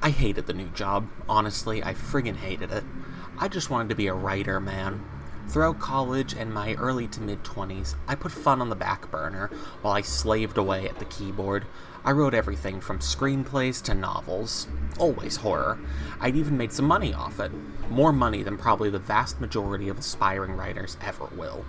I hated the new job. Honestly, I friggin' hated it. I just wanted to be a writer, man. Throughout college and my early to mid-20s, I put fun on the back burner while I slaved away at the keyboard. I wrote everything from screenplays to novels. Always horror. I'd even made some money off it. More money than probably the vast majority of aspiring writers ever will.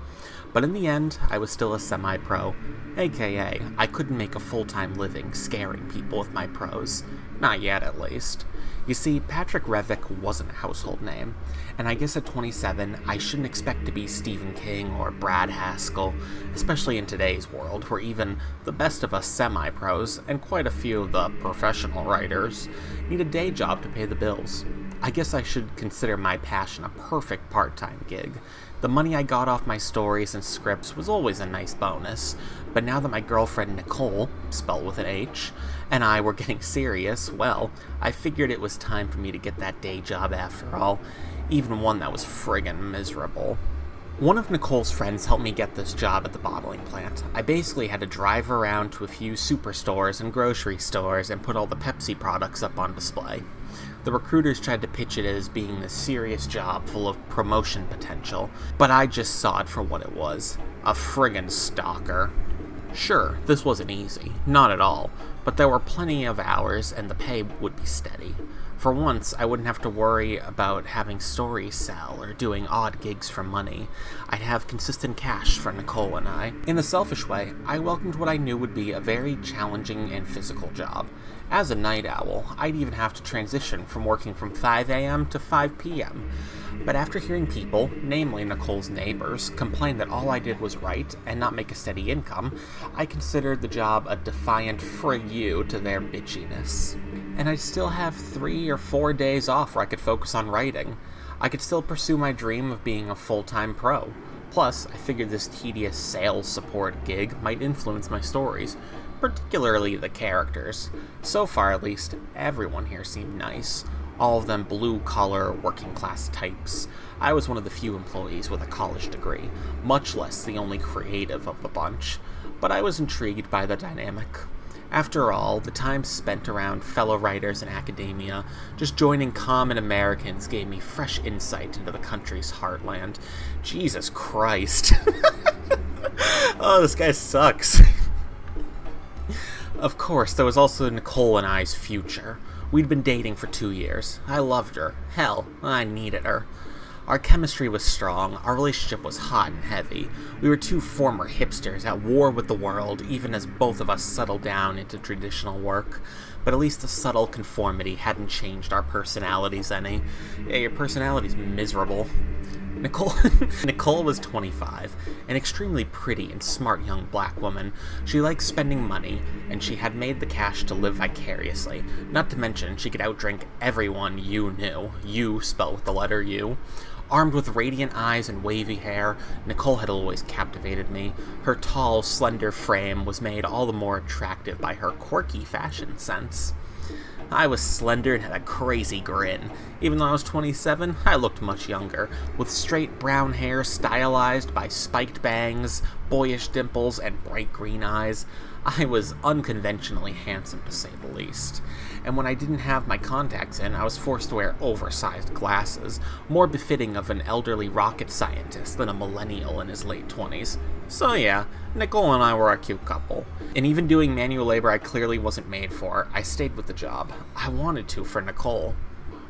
But in the end, I was still a semi-pro, aka I couldn't make a full-time living scaring people with my prose. Not yet, at least. You see, Patrick Revick wasn't a household name, and I guess at 27, I shouldn't expect to be Stephen King or Brad Haskell, especially in today's world, where even the best of us semi-pros, and quite a few of the professional writers, need a day job to pay the bills. I guess I should consider my passion a perfect part-time gig. The money I got off my stories and scripts was always a nice bonus, but now that my girlfriend Nicole, spelled with an H, and I were getting serious, well, I figured it was time for me to get that day job after all, even one that was friggin' miserable. One of Nicole's friends helped me get this job at the bottling plant. I basically had to drive around to a few superstores and grocery stores and put all the Pepsi products up on display. The recruiters tried to pitch it as being this serious job full of promotion potential, but I just saw it for what it was. A friggin' stalker. Sure, this wasn't easy. Not at all. But there were plenty of hours, and the pay would be steady. For once, I wouldn't have to worry about having stories sell or doing odd gigs for money. I'd have consistent cash for Nicole and I. In a selfish way, I welcomed what I knew would be a very challenging and physical job. As a night owl, I'd even have to transition from working from 5 a.m. to 5 p.m. But after hearing people, namely Nicole's neighbors, complain that all I did was write and not make a steady income, I considered the job a defiant frig you to their bitchiness. And I'd still have 3 or 4 days off where I could focus on writing. I could still pursue my dream of being a full-time pro. Plus, I figured this tedious sales support gig might influence my stories, particularly the characters. So far, at least, everyone here seemed nice. All of them blue-collar, working-class types. I was one of the few employees with a college degree, much less the only creative of the bunch, but I was intrigued by the dynamic. After all, the time spent around fellow writers in academia, just joining common Americans gave me fresh insight into the country's heartland. Jesus Christ. Oh, this guy sucks. Of course, there was also Nicole and I's future. We'd been dating for 2 years. I loved her. Hell, I needed her. Our chemistry was strong, our relationship was hot and heavy. We were two former hipsters at war with the world, even as both of us settled down into traditional work. But at least the subtle conformity hadn't changed our personalities any. Yeah, your personality's miserable. Nicole was 25, an extremely pretty and smart young black woman. She liked spending money, and she had made the cash to live vicariously. Not to mention, she could outdrink everyone you knew. You spelled with the letter U. Armed with radiant eyes and wavy hair, Nicole had always captivated me. Her tall, slender frame was made all the more attractive by her quirky fashion sense. I was slender and had a crazy grin. Even though I was 27, I looked much younger, with straight brown hair stylized by spiked bangs, boyish dimples, and bright green eyes. I was unconventionally handsome, to say the least. And when I didn't have my contacts in, I was forced to wear oversized glasses, more befitting of an elderly rocket scientist than a millennial in his late 20s. So yeah, Nicole and I were a cute couple. And even doing manual labor I clearly wasn't made for, I stayed with the job. I wanted to for Nicole.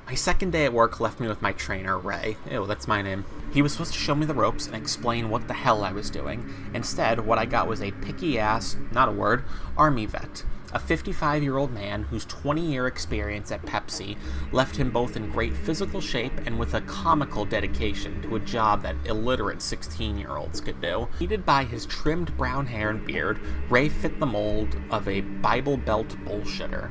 My second day at work left me with my trainer, Ray. Ew, that's my name. He was supposed to show me the ropes and explain what the hell I was doing. Instead, what I got was a picky-ass, not a word, army vet. A 55-year-old man whose 20-year experience at Pepsi left him both in great physical shape and with a comical dedication to a job that illiterate 16-year-olds could do. Aided by his trimmed brown hair and beard, Ray fit the mold of a Bible Belt bullshitter.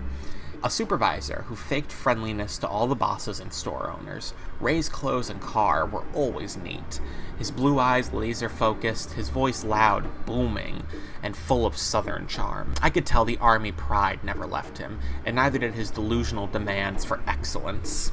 A supervisor who faked friendliness to all the bosses and store owners. Ray's clothes and car were always neat. His blue eyes laser-focused, his voice loud, booming, and full of southern charm. I could tell the army pride never left him, and neither did his delusional demands for excellence.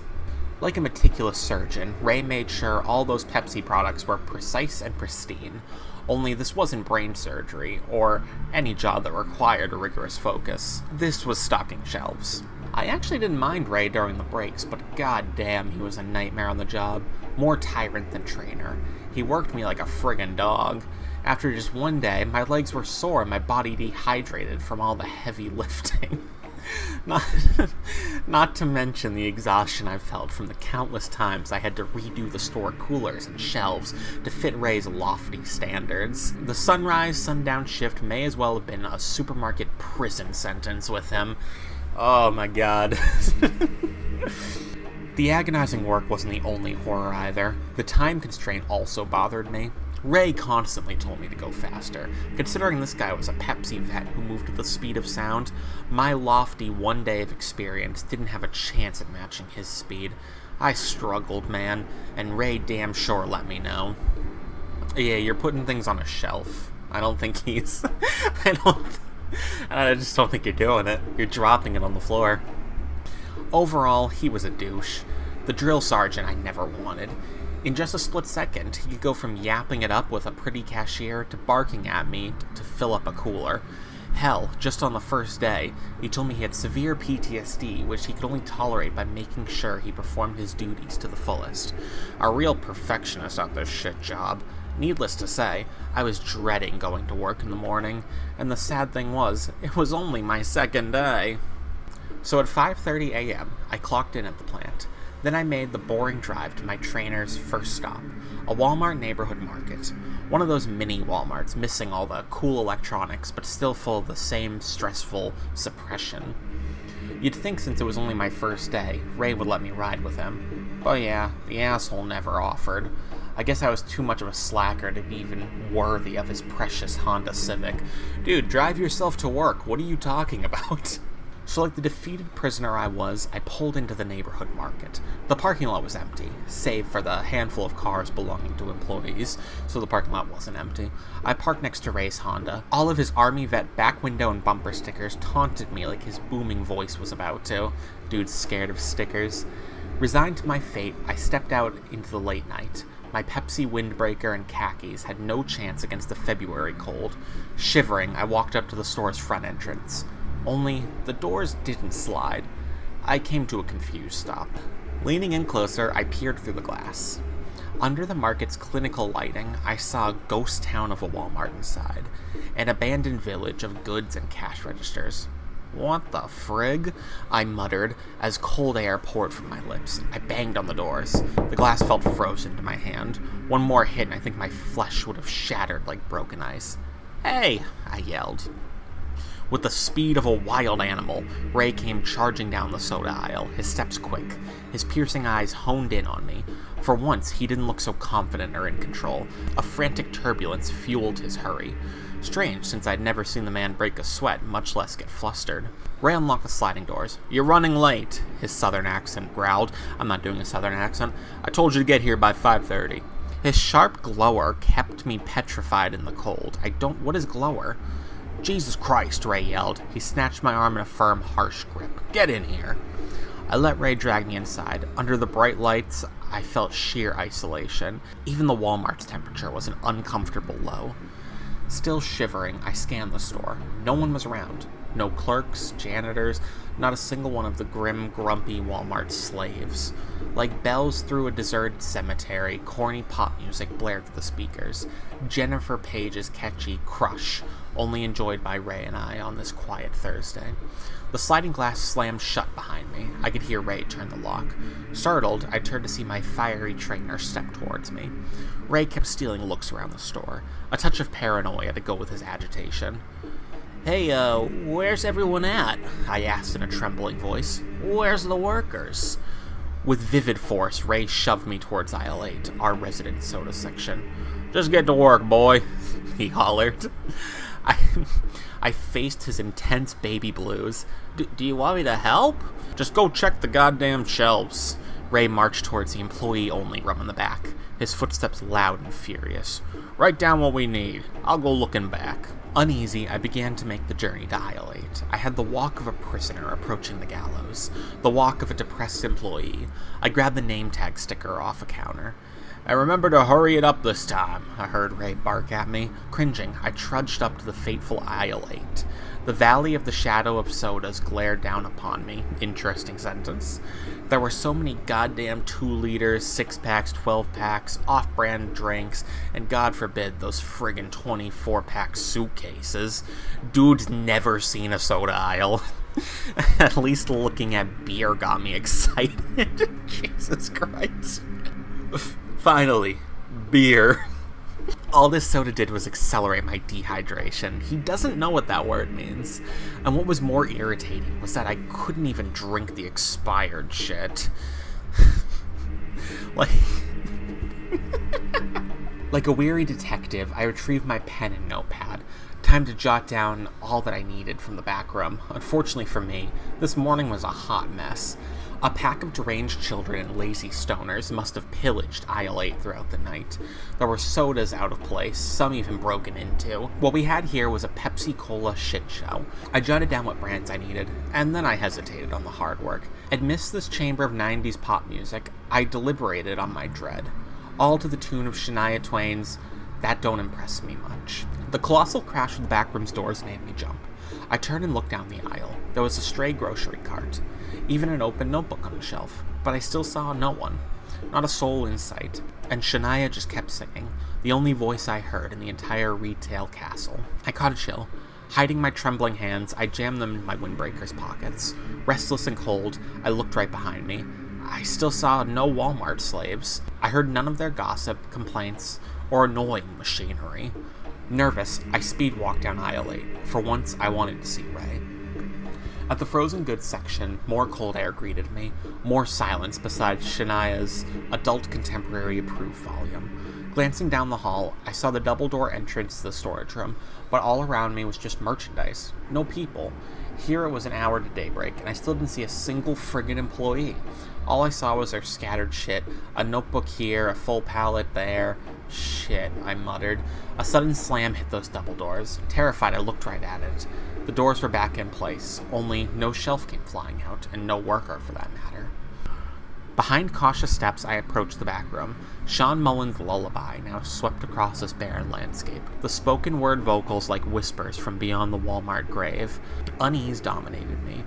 Like a meticulous surgeon, Ray made sure all those Pepsi products were precise and pristine. only this wasn't brain surgery, or any job that required a rigorous focus. This was stocking shelves. I actually didn't mind Ray during the breaks, but goddamn, he was a nightmare on the job. More tyrant than trainer. He worked me like a friggin' dog. After just one day, my legs were sore and my body dehydrated from all the heavy lifting. Not to mention the exhaustion I felt from the countless times I had to redo the store coolers and shelves to fit Ray's lofty standards. The sunrise-sundown shift may as well have been a supermarket prison sentence with him. Oh my god. The agonizing work wasn't the only horror either. The time constraint also bothered me. Ray constantly told me to go faster. Considering this guy was a Pepsi vet who moved at the speed of sound, my lofty one day of experience didn't have a chance at matching his speed. I struggled, man, and Ray damn sure let me know. Yeah, you're putting things on a shelf. I don't think he's... I just don't think you're doing it. You're dropping it on the floor. Overall, he was a douche. The drill sergeant I never wanted. In just a split second, he could go from yapping it up with a pretty cashier to barking at me to fill up a cooler. Hell, just on the first day, he told me he had severe PTSD, which he could only tolerate by making sure he performed his duties to the fullest. A real perfectionist at this shit job. Needless to say, I was dreading going to work in the morning, and the sad thing was, it was only my second day. So at 5:30 a.m., I clocked in at the plant. Then I made the boring drive to my trainer's first stop, a Walmart neighborhood market. One of those mini Walmarts missing all the cool electronics, but still full of the same stressful suppression. You'd think since it was only my first day, Ray would let me ride with him. But yeah, the asshole never offered. I guess I was too much of a slacker to be even worthy of his precious Honda Civic. Dude, drive yourself to work. What are you talking about? So like the defeated prisoner I was, I pulled into the neighborhood market. The parking lot was empty, save for the handful of cars belonging to employees, so the parking lot wasn't empty. I parked next to Ray's Honda. All of his Army vet back window and bumper stickers taunted me like his booming voice was about to. Dude's scared of stickers. Resigned to my fate, I stepped out into the late night. My Pepsi windbreaker and khakis had no chance against the February cold. Shivering, I walked up to the store's front entrance. Only, the doors didn't slide. I came to a confused stop. Leaning in closer, I peered through the glass. Under the market's clinical lighting, I saw a ghost town of a Walmart inside, an abandoned village of goods and cash registers. What the frig? I muttered, as cold air poured from my lips. I banged on the doors. The glass felt frozen to my hand. One more hit and I think my flesh would have shattered like broken ice. "Hey!" I yelled. With the speed of a wild animal, Ray came charging down the soda aisle, his steps quick, his piercing eyes honed in on me. For once, he didn't look so confident or in control. A frantic turbulence fueled his hurry. Strange, since I'd never seen the man break a sweat, much less get flustered. Ray unlocked the sliding doors. "You're running late," his southern accent growled. I'm not doing a southern accent. "I told you to get here by 5:30. His sharp glower kept me petrified in the cold. What is glower? "Jesus Christ," Ray yelled. He snatched my arm in a firm, harsh grip. "Get in here." I let Ray drag me inside. Under the bright lights, I felt sheer isolation. Even the Walmart's temperature was an uncomfortable low. Still shivering, I scanned the store. No one was around. No clerks, janitors, not a single one of the grim, grumpy Walmart slaves. Like bells through a deserted cemetery, corny pop music blared through the speakers. Jennifer Page's catchy Crush, only enjoyed by Ray and I on this quiet Thursday. The sliding glass slammed shut behind me. I could hear Ray turn the lock. Startled, I turned to see my fiery trainer step towards me. Ray kept stealing looks around the store, a touch of paranoia to go with his agitation. "Hey, where's everyone at?" I asked in a trembling voice. "Where's the workers?" With vivid force, Ray shoved me towards aisle 8, our resident soda section. "Just get to work, boy," he hollered. I faced his intense baby blues. Do you want me to help?" "Just go check the goddamn shelves." Ray marched towards the employee-only room in the back, his footsteps loud and furious. "Write down what we need. I'll go looking back." Uneasy, I began to make the journey to aisle 8. I had the walk of a prisoner approaching the gallows, the walk of a depressed employee. I grabbed the name tag sticker off a counter. "And remember to hurry it up this time," I heard Ray bark at me. Cringing, I trudged up to the fateful aisle 8. The valley of the shadow of sodas glared down upon me. Interesting sentence. There were so many goddamn 2-liters, 6-packs, 12-packs, off-brand drinks, and God forbid those friggin' 24-pack suitcases. Dude's never seen a soda aisle. At least looking at beer got me excited. Jesus Christ. Finally, beer. All this soda did was accelerate my dehydration. He doesn't know what that word means. And what was more irritating was that I couldn't even drink the expired shit. Like a weary detective, I retrieved my pen and notepad. Time to jot down all that I needed from the back room. Unfortunately for me, this morning was a hot mess. A pack of deranged children and lazy stoners must have pillaged aisle 8 throughout the night. There were sodas out of place, some even broken into. What we had here was a Pepsi-Cola shit show. I jotted down what brands I needed, and then I hesitated on the hard work. Amidst this chamber of 90s pop music, I deliberated on my dread. All to the tune of Shania Twain's "That Don't Impress Me Much." The colossal crash of the backroom's doors made me jump. I turned and looked down the aisle. There was a stray grocery cart, even an open notebook on the shelf, but I still saw no one. Not a soul in sight. And Shania just kept singing, the only voice I heard in the entire retail castle. I caught a chill. Hiding my trembling hands, I jammed them in my windbreaker's pockets. Restless and cold, I looked right behind me. I still saw no Walmart slaves. I heard none of their gossip, complaints, or annoying machinery. Nervous, I speed walked down aisle 8. For once, I wanted to see Ray. At the frozen goods section, more cold air greeted me, more silence besides Shania's adult contemporary approved volume. Glancing down the hall, I saw the double-door entrance to the storage room, but all around me was just merchandise. No people. Here it was an hour to daybreak, and I still didn't see a single friggin' employee. All I saw was their scattered shit, a notebook here, a full pallet there. Shit, I muttered. A sudden slam hit those double doors. Terrified, I looked right at it. The doors were back in place, only no shelf came flying out, and no worker for that matter. Behind cautious steps, I approached the back room. Sean Mullen's lullaby now swept across this barren landscape, the spoken word vocals like whispers from beyond the Walmart grave. Unease dominated me.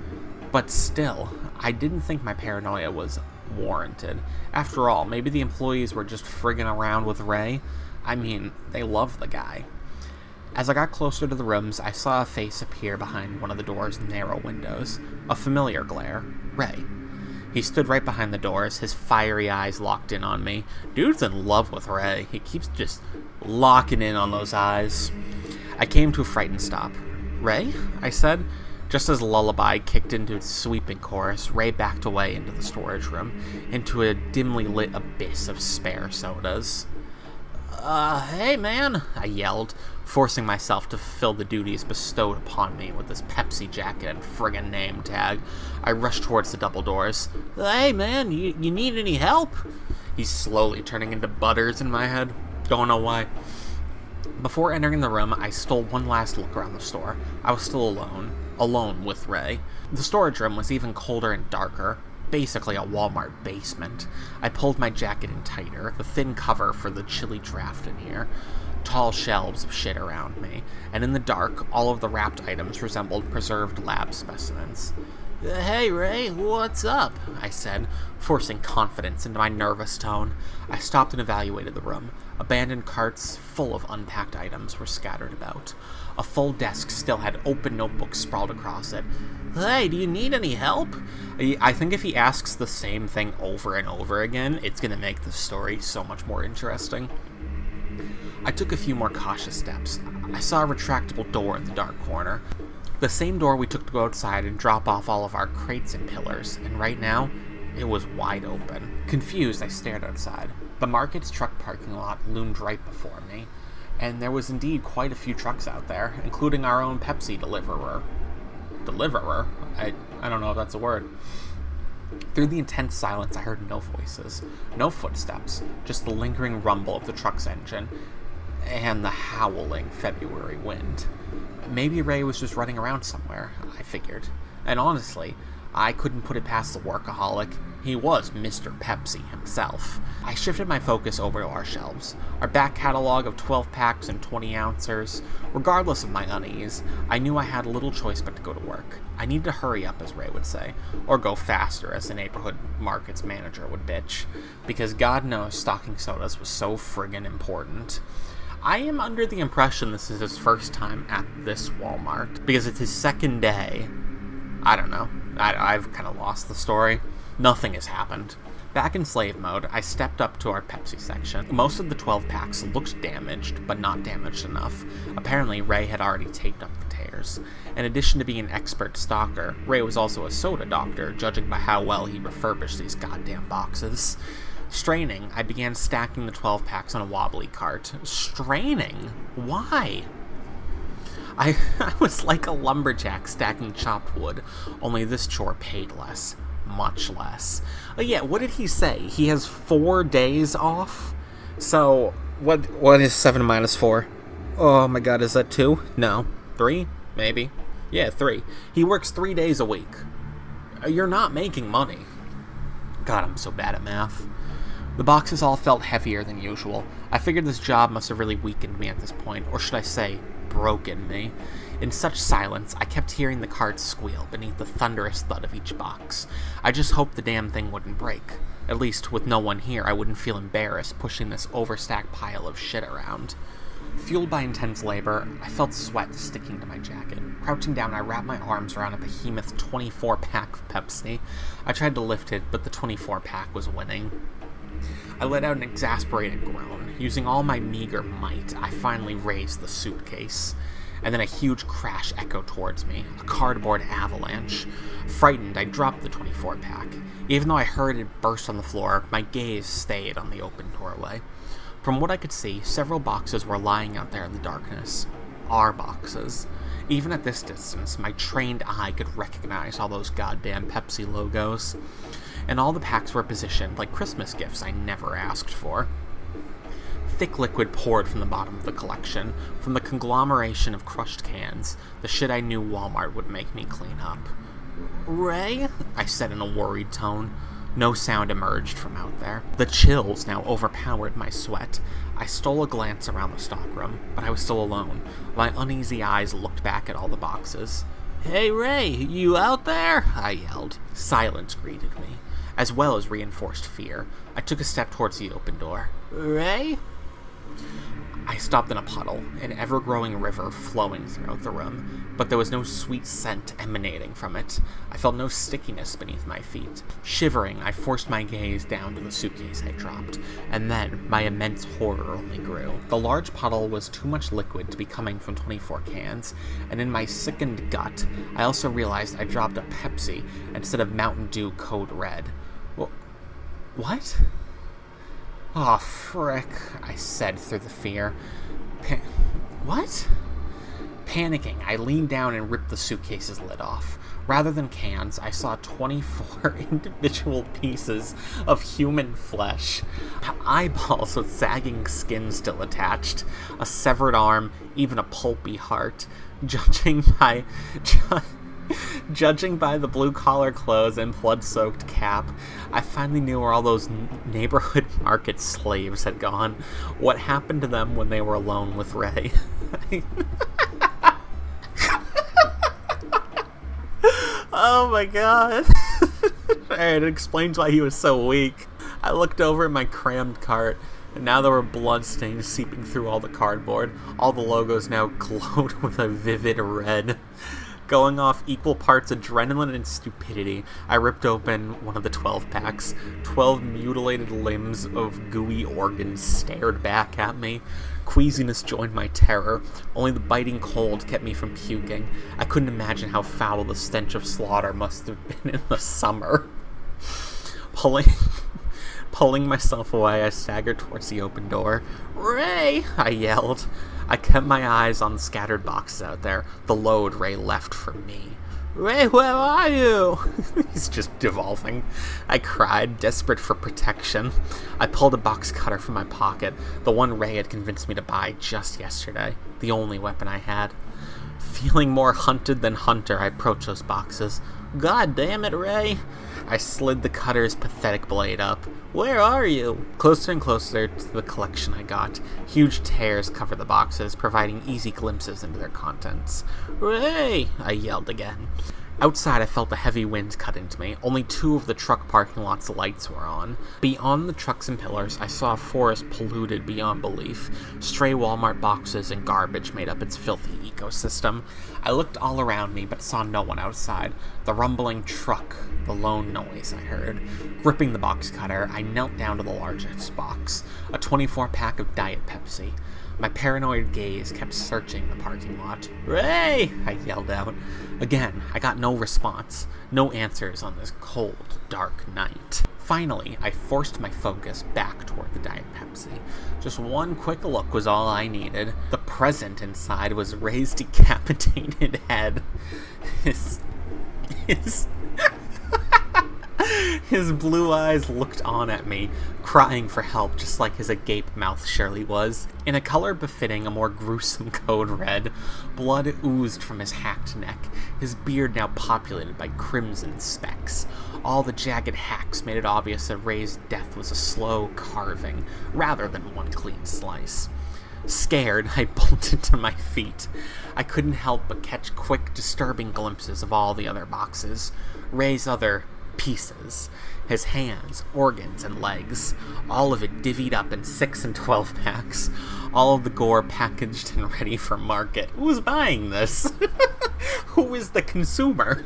But still, I didn't think my paranoia was warranted. After all, maybe the employees were just friggin' around with Ray. I mean, they love the guy. As I got closer to the rooms, I saw a face appear behind one of the door's narrow windows. A familiar glare. Ray. He stood right behind the doors, his fiery eyes locked in on me. Dude's in love with Ray. He keeps just locking in on those eyes. I came to a frightened stop. "Ray?" I said. Just as Lullaby kicked into its sweeping chorus, Ray backed away into the storage room, into a dimly lit abyss of spare sodas. Hey man, I yelled, forcing myself to fulfill the duties bestowed upon me with this Pepsi jacket and friggin' name tag. I rushed towards the double doors. "Hey man, you need any help?" He's slowly turning into Butters in my head. Don't know why. Before entering the room, I stole one last look around the store. I was still alone with Ray. The storage room was even colder and darker, basically a Walmart basement. I pulled my jacket in tighter, the thin cover for the chilly draft in here. Tall shelves of shit around me, and in the dark, all of the wrapped items resembled preserved lab specimens. "Hey Ray, what's up?" I said, forcing confidence into my nervous tone. I stopped and evaluated the room. Abandoned carts full of unpacked items were scattered about. A full desk still had open notebooks sprawled across it. "Hey, do you need any help?" I think if he asks the same thing over and over again, it's going to make the story so much more interesting. I took a few more cautious steps. I saw a retractable door in the dark corner. The same door we took to go outside and drop off all of our crates and pillars, and right now, it was wide open. Confused, I stared outside. The market's truck parking lot loomed right before me, and there was indeed quite a few trucks out there, including our own Pepsi deliverer. Deliverer? I don't know if that's a word. Through the intense silence, I heard no voices, no footsteps, just the lingering rumble of the truck's engine, and the howling February wind. Maybe Ray was just running around somewhere, I figured. And honestly, I couldn't put it past the workaholic. He was Mr. Pepsi himself. I shifted my focus over to our shelves. Our back catalog of 12 packs and 20 ounces. Regardless of my unease, I knew I had little choice but to go to work. I needed to hurry up, as Ray would say, or go faster, as the neighborhood market's manager would bitch, because God knows stocking sodas was so friggin' important. I am under the impression this is his first time at this Walmart, because it's his second day. I don't know. I've kind of lost the story. Nothing has happened. Back in slave mode, I stepped up to our Pepsi section. Most of the 12 packs looked damaged, but not damaged enough. Apparently, Ray had already taped up the tears. In addition to being an expert stalker, Ray was also a soda doctor, judging by how well he refurbished these goddamn boxes. Straining, I began stacking the 12 packs on a wobbly cart. Straining? Why? I was like a lumberjack stacking chopped wood, only this chore paid less. Much less. Oh yeah, what did he say? He has 4 days off? So, what is 7 minus 4? Oh my god, is that 2? No. 3? Maybe. Yeah, 3. He works 3 days a week. You're not making money. God, I'm so bad at math. The boxes all felt heavier than usual. I figured this job must have really weakened me at this point, or should I say, broken me. In such silence, I kept hearing the cart squeal beneath the thunderous thud of each box. I just hoped the damn thing wouldn't break. At least, with no one here, I wouldn't feel embarrassed pushing this overstacked pile of shit around. Fueled by intense labor, I felt sweat sticking to my jacket. Crouching down, I wrapped my arms around a behemoth 24-pack of Pepsi. I tried to lift it, but the 24-pack was winning. I let out an exasperated groan. Using all my meager might, I finally raised the suitcase. And then a huge crash echoed towards me, a cardboard avalanche. Frightened, I dropped the 24-pack. Even though I heard it burst on the floor, my gaze stayed on the open doorway. From what I could see, several boxes were lying out there in the darkness. Our boxes. Even at this distance, my trained eye could recognize all those goddamn Pepsi logos. And all the packs were positioned like Christmas gifts I never asked for. Thick liquid poured from the bottom of the collection, from the conglomeration of crushed cans, the shit I knew Walmart would make me clean up. "Ray?" I said in a worried tone. No sound emerged from out there. The chills now overpowered my sweat. I stole a glance around the stockroom, but I was still alone. My uneasy eyes looked back at all the boxes. "Hey Ray, you out there?" I yelled. Silence greeted me, as well as reinforced fear. I took a step towards the open door. "Ray?" I stopped in a puddle, an ever-growing river flowing throughout the room, but there was no sweet scent emanating from it. I felt no stickiness beneath my feet. Shivering, I forced my gaze down to the suitcase I dropped, and then my immense horror only grew. The large puddle was too much liquid to be coming from 24 cans, and in my sickened gut, I also realized I dropped a Pepsi instead of Mountain Dew Code Red. What? "Oh, frick," I said through the fear. What? Panicking, I leaned down and ripped the suitcase's lid off. Rather than cans, I saw 24 individual pieces of human flesh. Eyeballs with sagging skin still attached, a severed arm, even a pulpy heart. Judging by the blue-collar clothes and blood-soaked cap, I finally knew where all those neighborhood market slaves had gone. What happened to them when they were alone with Ray. Oh my god. Alright, it explains why he was so weak. I looked over at my crammed cart, and now there were bloodstains seeping through all the cardboard. All the logos now glowed with a vivid red. Going off equal parts adrenaline and stupidity, I ripped open one of the 12 packs. 12 mutilated limbs of gooey organs stared back at me. Queasiness joined my terror. Only the biting cold kept me from puking. I couldn't imagine how foul the stench of slaughter must have been in the summer. Pulling myself away, I staggered towards the open door. "Ray!" I yelled. I kept my eyes on the scattered boxes out there, the load Ray left for me. "Ray, where are you?" He's just devolving. I cried, desperate for protection. I pulled a box cutter from my pocket, the one Ray had convinced me to buy just yesterday, the only weapon I had. Feeling more hunted than hunter, I approached those boxes. "God damn it, Ray!" I slid the cutter's pathetic blade up. Where are you? Closer and closer to the collection I got. Huge tears cover the boxes, providing easy glimpses into their contents. Hooray! I yelled again. Outside, I felt a heavy wind cut into me. Only 2 of the truck parking lot's lights were on. Beyond the trucks and pillars, I saw a forest polluted beyond belief. Stray Walmart boxes and garbage made up its filthy ecosystem. I looked all around me, but saw no one outside. The rumbling truck, the lone noise I heard. Gripping the box cutter, I knelt down to the largest box, a 24-pack of Diet Pepsi. My paranoid gaze kept searching the parking lot. Ray! I yelled out. Again, I got no response, no answers on this cold, dark night. Finally, I forced my focus back toward the Diet Pepsi. Just one quick look was all I needed. The present inside was Ray's decapitated head. His blue eyes looked on at me, crying for help just like his agape mouth surely was. In a color befitting a more gruesome code red, blood oozed from his hacked neck, his beard now populated by crimson specks. All the jagged hacks made it obvious that Ray's death was a slow carving, rather than one clean slice. Scared, I bolted to my feet. I couldn't help but catch quick, disturbing glimpses of all the other boxes. Ray's other pieces, his hands, organs, and legs, all of it divvied up in 6 and 12 packs, all of the gore packaged and ready for market. Who's buying this? Who is the consumer?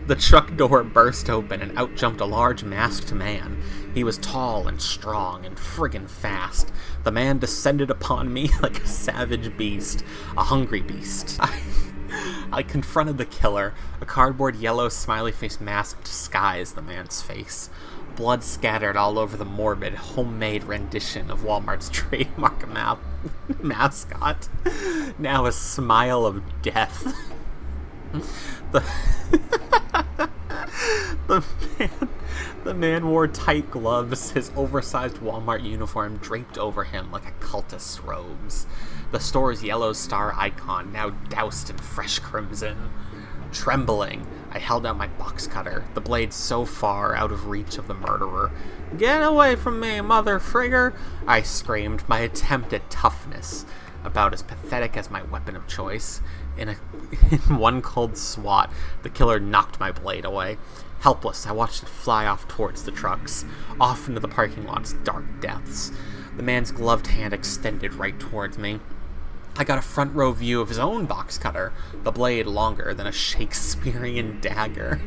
The truck door burst open and out jumped a large masked man. He was tall and strong and friggin' fast. The man descended upon me like a savage beast, a hungry beast. I confronted the killer. A cardboard yellow smiley-face mask disguised the man's face. Blood scattered all over the morbid, homemade rendition of Walmart's trademark mascot. Now a smile of death. The man wore tight gloves, his oversized Walmart uniform draped over him like a cultist's robes. The store's yellow star icon now doused in fresh crimson. Trembling, I held out my box cutter, the blade so far out of reach of the murderer. "Get away from me, mother frigger!" I screamed, my attempt at toughness about as pathetic as my weapon of choice. In one cold swat, the killer knocked my blade away. Helpless, I watched it fly off towards the trucks, off into the parking lot's dark depths. The man's gloved hand extended right towards me. I got a front row view of his own box cutter, the blade longer than a Shakespearean dagger.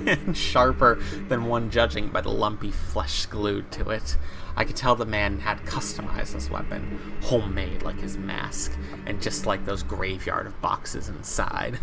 And sharper than one judging by the lumpy flesh glued to it. I could tell the man had customized this weapon, homemade like his mask, and just like those graveyard of boxes inside.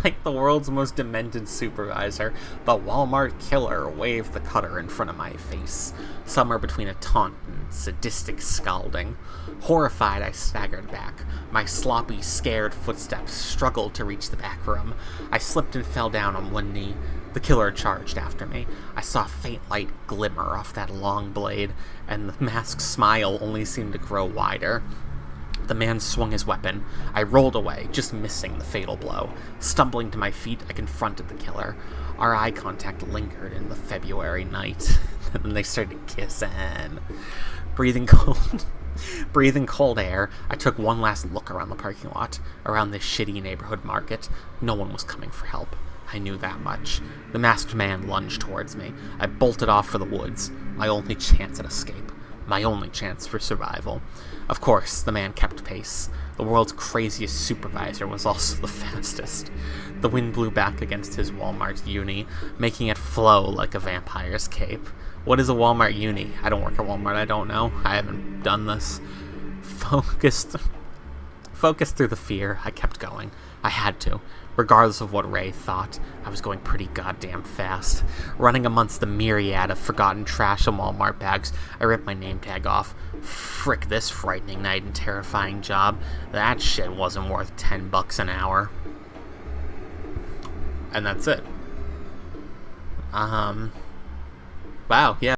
Like the world's most demented supervisor, the Walmart killer waved the cutter in front of my face, somewhere between a taunt and sadistic scalding. Horrified, I staggered back. My sloppy, scared footsteps struggled to reach the back room. I slipped and fell down on one knee. The killer charged after me. I saw a faint light glimmer off that long blade, and the mask's smile only seemed to grow wider. The man swung his weapon. I rolled away, just missing the fatal blow. Stumbling to my feet, I confronted the killer. Our eye contact lingered in the February night, and then they started kissing. Breathing cold air, I took one last look around the parking lot, around this shitty neighborhood market. No one was coming for help. I knew that much. The masked man lunged towards me. I bolted off for the woods, my only chance at escape. My only chance for survival. Of course, the man kept pace. The world's craziest supervisor was also the fastest. The wind blew back against his Walmart uni, making it flow like a vampire's cape. What is a Walmart uni? I don't work at Walmart, I don't know. I haven't done this. Focused through the fear, I kept going. I had to. Regardless of what Ray thought, I was going pretty goddamn fast. Running amongst the myriad of forgotten trash and Walmart bags, I ripped my name tag off. Frick this frightening night and terrifying job. That shit wasn't worth $10 an hour. And that's it. Wow, yeah.